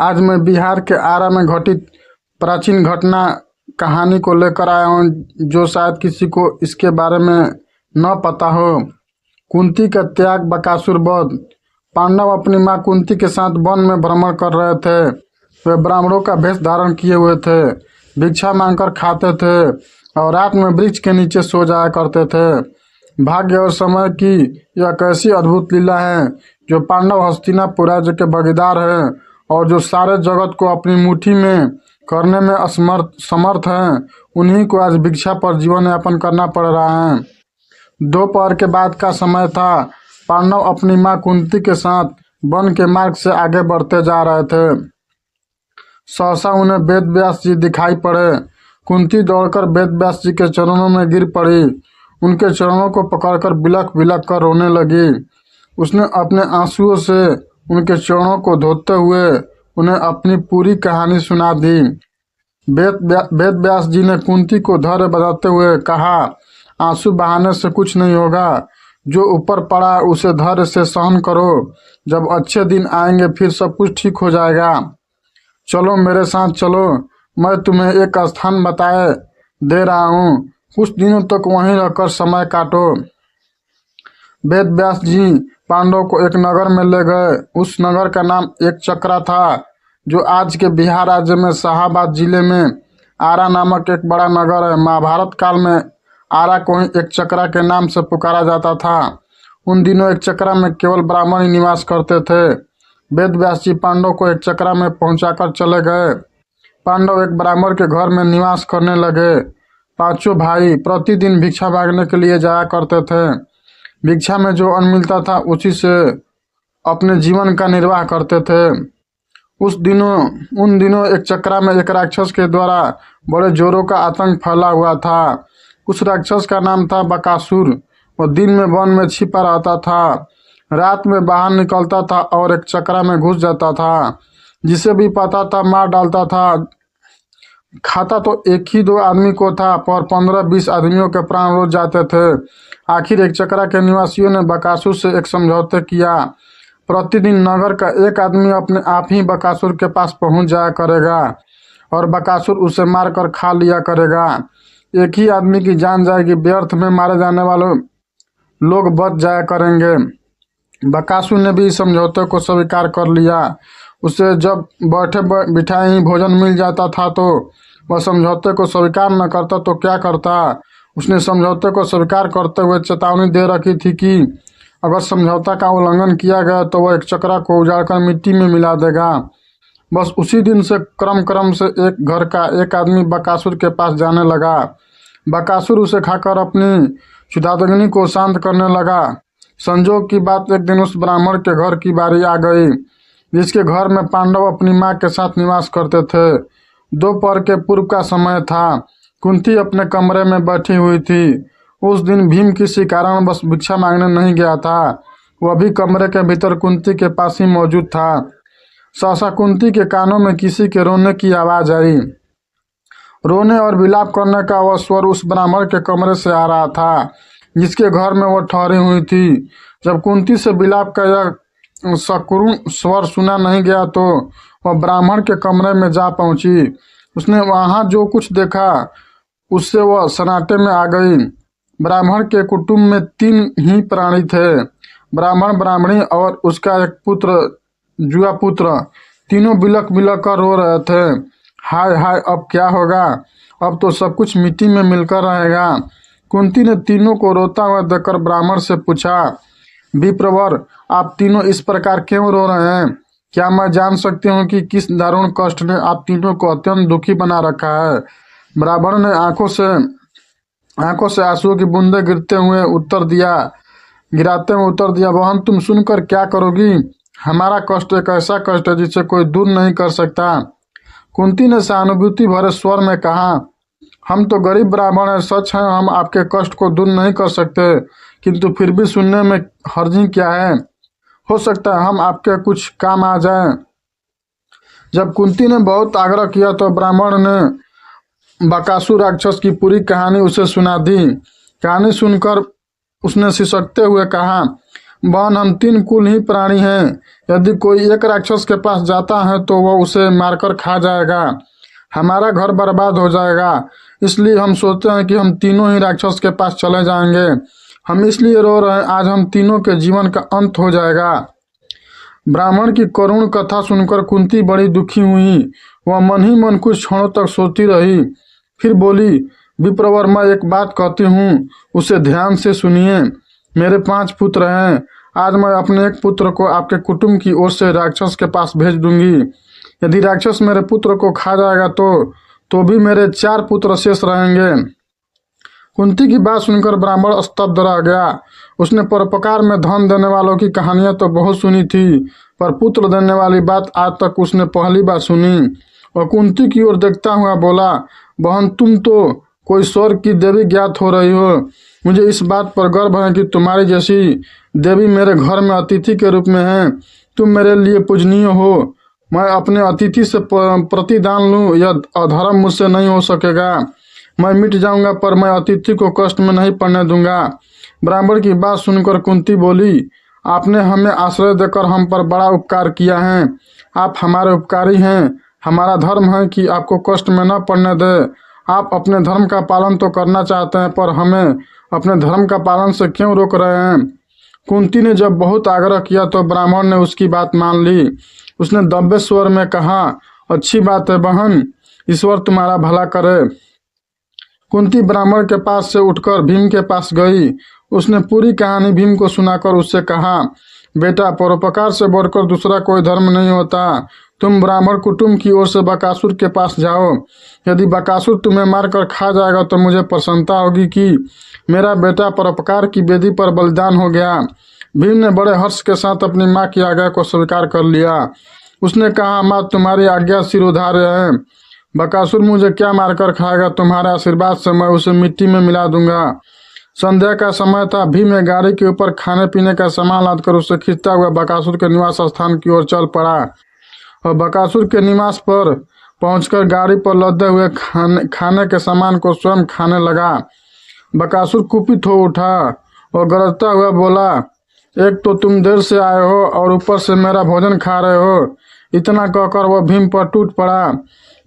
आज मैं बिहार के आरा में घटित प्राचीन घटना कहानी को लेकर आया हूँ, जो शायद किसी को इसके बारे में न पता हो। कुंती का त्याग, बकासुर वध। पांडव अपनी माँ कुंती के साथ वन में भ्रमण कर रहे थे। वे ब्राह्मणों का भेष धारण किए हुए थे, भिक्षा मांगकर खाते थे और रात में वृक्ष के नीचे सो जाया करते थे। भाग्य और समय की यह कैसी अद्भुत लीला है, जो पांडव हस्तिनापुर राज्य के भागीदार हैं और जो सारे जगत को अपनी मुट्ठी में करने में समर्थ हैं, उन्हीं को आज भिक्षा पर जीवन यापन करना पड़ रहा है। दोपहर के बाद का समय था। पांडव अपनी माँ कुंती के साथ वन के मार्ग से आगे बढ़ते जा रहे थे। सहसा उन्हें वेद व्यास जी दिखाई पड़े। कुंती दौड़कर वेद व्यास जी के चरणों में गिर पड़ी। उनके चरणों को पकड़कर बिलख बिलख कर रोने लगी। उसने अपने आंसुओं से उनके चरणों को धोते हुए उन्हें अपनी पूरी कहानी सुना दी। वेद व्यास जी ने कुंती को धैर्य बताते हुए कहा, आंसू बहाने से कुछ नहीं होगा। जो ऊपर पड़ा उसे धैर्य से सहन करो। जब अच्छे दिन आएंगे फिर सब कुछ ठीक हो जाएगा। चलो मेरे साथ चलो, मैं तुम्हें एक स्थान बताए दे रहा हूँ। कुछ दिनों तक वहीं रहकर समय काटो। वेद व्यास जी पांडव को एक नगर में ले गए। उस नगर का नाम एक चक्रा था, जो आज के बिहार राज्य में शाहाबाद जिले में आरा नामक एक बड़ा नगर है। महाभारत काल में आरा को ही एक चक्रा के नाम से पुकारा जाता था। उन दिनों एक चक्रा में केवल ब्राह्मण ही निवास करते थे। वेद व्यास जी पांडव को एक चक्रा में पहुंचाकर चले गए। पांडव एक ब्राह्मण के घर में निवास करने लगे। पांचों भाई प्रतिदिन भिक्षा मांगने के लिए जाया करते थे। भिक्षा में जो अन्न मिलता था उसी से अपने जीवन का निर्वाह करते थे। उन दिनों एक चक्रा में एक राक्षस के द्वारा बड़े जोरों का आतंक फैला हुआ था। उस राक्षस का नाम था बकासुर। वह दिन में वन में छिपा रहता था, रात में बाहर निकलता था और एक चक्रा में घुस जाता था। जिसे भी पाता था मार डालता था। खाता तो एक ही दो आदमी को था, पर 15-20 आदमियों के प्राण रोज जाते थे। आखिर एक चक्रा के निवासियों ने बकासुर से एक समझौते किया। प्रतिदिन नगर का एक आदमी अपने आप ही बकासुर के पास पहुंच जाया करेगा और बकासुर उसे मारकर खा लिया करेगा। एक ही आदमी की जान जाएगी, व्यर्थ में मारे जाने वाले लोग बच जाया करेंगे। बकासुर ने भी इस समझौते को स्वीकार कर लिया। उसे जब बैठे बिठाए ही भोजन मिल जाता था तो वह समझौते को स्वीकार न करता तो क्या करता। उसने समझौते को स्वीकार करते हुए चेतावनी दे रखी थी कि अगर समझौता का उल्लंघन किया गया तो वह एक चक्रा को उजाड़कर मिट्टी में मिला देगा। बस उसी दिन से क्रम से एक घर का एक आदमी बकासुर के पास जाने लगा। बकासुर उसे खाकर अपनी क्षुधाग्नि को शांत करने लगा। संजोग की बात, एक दिन उस ब्राह्मण के घर की बारी आ गई, जिसके घर में पांडव अपनी माँ के साथ निवास करते थे। दोपहर के पूर्व का समय था। कुंती अपने कमरे में बैठी हुई थी। उस दिन भीम किसी कारण बस भिक्षा मांगने नहीं गया था। वह भी कमरे के भीतर कुंती के पास ही मौजूद था। सहसा कुंती के कानों में किसी के रोने की आवाज आई। रोने और विलाप करने का वह स्वर उस ब्राह्मण के कमरे से आ रहा था, जिसके घर में वह ठहरी हुई थी। जब कुंती से विलाप का यह सकरुण स्वर सुना नहीं गया तो वह ब्राह्मण के कमरे में जा पहुंची। उसने वहां जो कुछ देखा उससे वह सन्नाटे में आ गई। ब्राह्मण के कुटुंब में 3 ही प्राणी थे, ब्राह्मण, ब्राह्मणी और उसका एक पुत्र, जुआ पुत्र। तीनों बिलख बिलख कर रो रहे थे। हाय हाय, अब क्या होगा? अब तो सब कुछ मिट्टी में मिलकर रहेगा। कुंती ने तीनों को रोता हुआ देखकर ब्राह्मण से पूछा, विप्रवर, आप तीनों इस प्रकार क्यों रो रहे हैं? क्या मैं जान सकती हूँ कि किस दारुण कष्ट ने आप तीनों को अत्यंत दुखी बना रखा है? ब्राह्मण ने आंखों से आंसुओं की बूंदें गिराते हुए उत्तर दिया, बहन, तुम सुनकर क्या करोगी? हमारा कष्ट एक ऐसा कष्ट है जिसे कोई दूर नहीं कर सकता। कुंती ने सहानुभूति भरे स्वर में कहा, हम तो गरीब ब्राह्मण हैं, सच है हम आपके कष्ट को दूर नहीं कर सकते, किंतु फिर भी सुनने में हर्जी क्या है? हो सकता है हम आपके कुछ काम आ जाएं। जब कुंती ने बहुत आग्रह किया तो ब्राह्मण ने बकासुर राक्षस की पूरी कहानी उसे सुना दी। कहानी सुनकर उसने सिसकते हुए कहा, बहन, हम तीन कुल ही प्राणी हैं। यदि कोई एक राक्षस के पास जाता है तो वह उसे मारकर खा जाएगा, हमारा घर बर्बाद हो जाएगा। इसलिए हम सोचते हैं कि हम तीनों ही राक्षस के पास चले जाएंगे। हम इसलिए रो रहे हैं, आज हम तीनों के जीवन का अंत हो जाएगा। ब्राह्मण की करुण कथा सुनकर कुंती बड़ी दुखी हुई। वह मन ही मन कुछ क्षणों तक सोचती रही, फिर बोली, विप्रवर, मैं एक बात कहती हूँ, उसे ध्यान से सुनिए। मेरे 5 पुत्र हैं। आज मैं अपने एक पुत्र को आपके कुटुंब की ओर से राक्षस के पास भेज दूंगी। यदि राक्षस मेरे पुत्र को खा जाएगा तो भी मेरे 4 पुत्र शेष रहेंगे। कुंती की बात सुनकर ब्राह्मण स्तब्ध रह गया। उसने परोपकार में धन देने वालों की कहानियां तो बहुत सुनी थी, पर पुत्र देने वाली बात आज तक उसने पहली बार सुनी। और कुंती की ओर देखता हुआ बोला, बहन, तुम तो कोई स्वर्ग की देवी ज्ञात हो रही हो। मुझे इस बात पर गर्व है कि तुम्हारी जैसी देवी मेरे घर में अतिथि के रूप में है। तुम मेरे लिए पूजनीय हो। मैं अपने अतिथि से प्रतिदान लूं, यह अधर्म मुझसे नहीं हो सकेगा। मैं मिट जाऊंगा, पर मैं अतिथि को कष्ट में नहीं पड़ने दूंगा। ब्राह्मण की बात सुनकर कुंती बोली, आपने हमें आश्रय देकर हम पर बड़ा उपकार किया है। आप हमारे उपकारी हैं। हमारा धर्म है कि आपको कष्ट में न पड़ने दे। आप अपने धर्म का पालन तो करना चाहते हैं, पर हमें अपने धर्म का पालन से क्यों रोक रहे हैं? कुंती ने जब बहुत आग्रह किया तो ब्राह्मण ने उसकी बात मान ली। उसने दब्बे स्वर में कहा, अच्छी बात है बहन, ईश्वर तुम्हारा भला करे। कुंती ब्राह्मण के पास से उठकर भीम के पास गई। उसने पूरी कहानी भीम को सुनाकर उससे कहा, बेटा, परोपकार से बढ़कर दूसरा कोई धर्म नहीं होता। तुम ब्राह्मण कुटुंब की ओर से बकासुर के पास जाओ। यदि बकासुर तुम्हें मारकर खा जाएगा तो मुझे प्रसन्नता होगी कि मेरा बेटा परोपकार की वेदी पर बलिदान हो गया। भीम ने बड़े हर्ष के साथ अपनी माँ की आज्ञा को स्वीकार कर लिया। उसने कहा, माँ, तुम्हारी आज्ञा सिरोधार्य है। बकासुर मुझे क्या मारकर खाएगा? तुम्हारे आशीर्वाद से मैं उसे मिट्टी में मिला दूंगा। संध्या का समय था। भीम एक गाड़ी के ऊपर खाने पीने का सामान लादकर उसे खींचता हुआ बकासुर के निवास स्थान की ओर चल पड़ा और बकासुर के निवास पर पहुंचकर गाड़ी पर लदे हुए खाने के सामान को स्वयं खाने लगा। बकासुर कुपित हो उठा और गरजता हुआ बोला, एक तो तुम देर से आए हो और ऊपर से मेरा भोजन खा रहे हो। इतना कहकर वह भीम पर टूट पड़ा।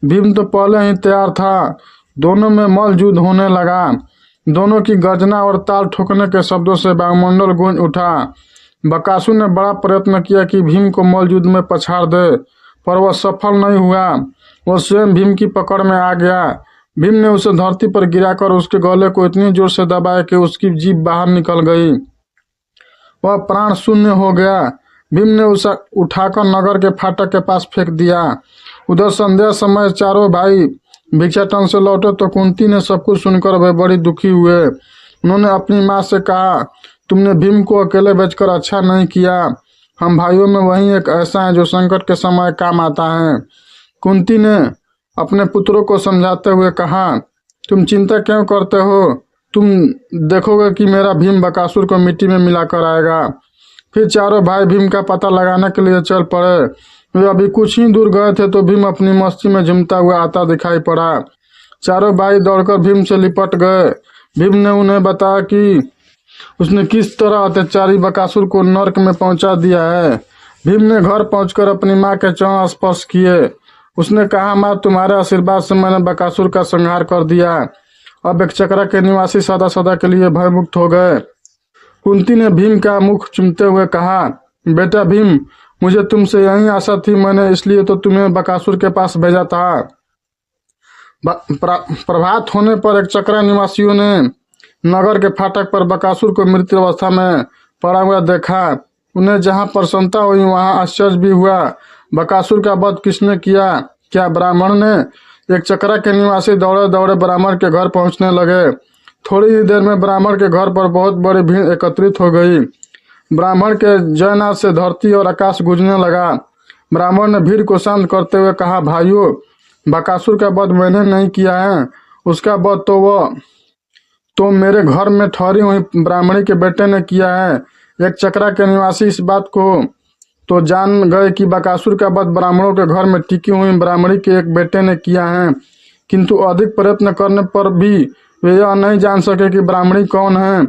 भीम तो पहले ही तैयार था। दोनों में मल युद्ध होने लगा। दोनों की गर्जना और ताल ठोकने के शब्दों से वायुमंडल गूंज उठा। बकासुर ने बड़ा प्रयत्न किया कि भीम को मल युद्ध में पछाड़ दे, पर वह सफल नहीं हुआ। वह स्वयं भीम की पकड़ में आ गया। भीम ने उसे धरती पर गिराकर उसके गले को इतनी जोर से दबाया कि उसकी जीभ बाहर निकल गई। वह प्राण शून्य हो गया। भीम ने उसे उठाकर नगर के फाटक के पास फेंक दिया। उधर संध्या समय चारों भाई भिक्षाटन से लौटे तो कुंती ने सब कुछ सुनकर वे बड़ी दुखी हुए। उन्होंने अपनी माँ से कहा, तुमने भीम को अकेले भेजकर अच्छा नहीं किया। हम भाइयों में वही एक ऐसा है जो संकट के समय काम आता है। कुंती ने अपने पुत्रों को समझाते हुए कहा, तुम चिंता क्यों करते हो? तुम देखोगे कि मेरा भीम बकासुर को मिट्टी में मिलाकर आएगा। फिर चारों भाई भीम का पता लगाने के लिए चल पड़े। वे अभी कुछ ही दूर गए थे तो भीम अपनी मस्ती में झूमता हुआ आता दिखाई पड़ा। चारों भाई दौड़कर भीम से लिपट गए। भीम ने उन्हें बताया कि उसने किस तरह अत्याचारी बकासुर को नरक में पहुंचा दिया है। भीम ने घर पहुंचकर अपनी माँ के चरण स्पर्श किए। उसने कहा, माँ, तुम्हारे आशीर्वाद से मैंने बकासुर का संहार कर दिया। अब एक चक्रा के निवासी सदा सदा के लिए भयमुक्त हो गए। कुंती ने भीम का मुख चूमते हुए कहा, बेटा भीम, मुझे तुमसे यही आशा थी। मैंने इसलिए तो तुम्हें बकासुर के पास भेजा था। प्रभात होने पर एक चक्रा निवासियों ने नगर के फाटक पर बकासुर को मृत अवस्था में पड़ा हुआ देखा। उन्हें जहाँ प्रसन्नता हुई वहाँ आश्चर्य भी हुआ। बकासुर का वध किसने किया? क्या ब्राह्मण ने? एक चक्रा के निवासी दौड़े दौड़े ब्राह्मण के घर पहुँचने लगे। थोड़ी ही देर में ब्राह्मण के घर पर बहुत बड़ी भीड़ एकत्रित हो गई। ब्राह्मण के जयनाद से धरती और आकाश गूंजने लगा। ब्राह्मण ने भीड़ को शांत करते हुए कहा, भाइयों, बकासुर का वध मैंने नहीं किया है। उसका वध तो मेरे घर में ठहरी हुई ब्राह्मणी के बेटे ने किया है। एक चक्रा के निवासी इस बात को तो जान गए कि बकासुर का वध ब्राह्मणों के घर में टिकी हुई ब्राह्मणी के एक बेटे ने किया है, किंतु अधिक प्रयत्न करने पर भी वे यह नहीं जान सके कि ब्राह्मणी कौन है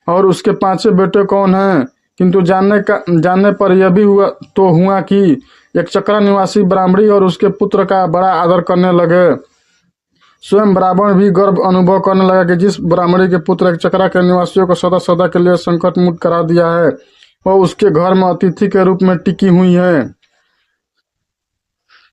और उसके 5 बेटे कौन हैं। किंतु जानने पर यह भी हुआ कि एक चक्रा निवासी ब्राह्मणी और उसके पुत्र का बड़ा आदर करने लगे। स्वयं रावण भी गर्व अनुभव करने लगा कि जिस ब्राह्मणी के पुत्र एक चक्रा के निवासियों को सदा सदा के लिए संकट मुक्त करा दिया है, वह उसके घर में अतिथि के रूप में टिकी हुई है।